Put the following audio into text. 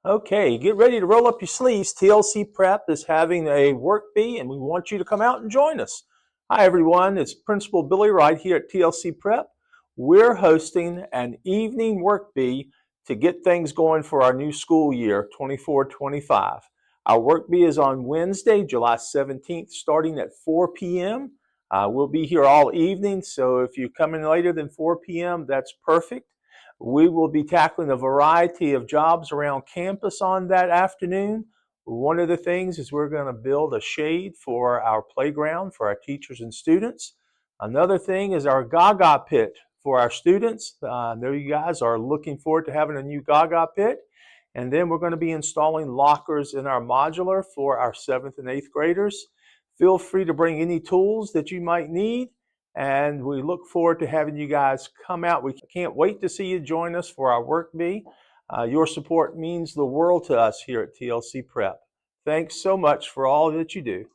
Okay, get ready to roll up your sleeves. TLC Prep is having a work bee, and we want you to come out and join us. Hi, everyone. It's Principal Billy Wright here at TLC Prep. We're hosting an evening work bee to get things going for our new school year, 24-25. Our work bee is on Wednesday, July 17th, starting at 4 p.m. We'll be here all evening, so if you come in later than 4 p.m., that's perfect. We will be tackling a variety of jobs around campus on that afternoon. One of the things is we're going to build a shade for our playground for our teachers and students. Another thing is our gaga pit for our students. I know you guys are looking forward to having a new gaga pit. And then we're going to be installing lockers in our modular for our 7th and 8th graders. Feel free to bring any tools that you might need. And we look forward to having you guys come out. We can't wait to see you join us for our work bee. Your support means the world to us here at TLC Prep. Thanks so much for all that you do.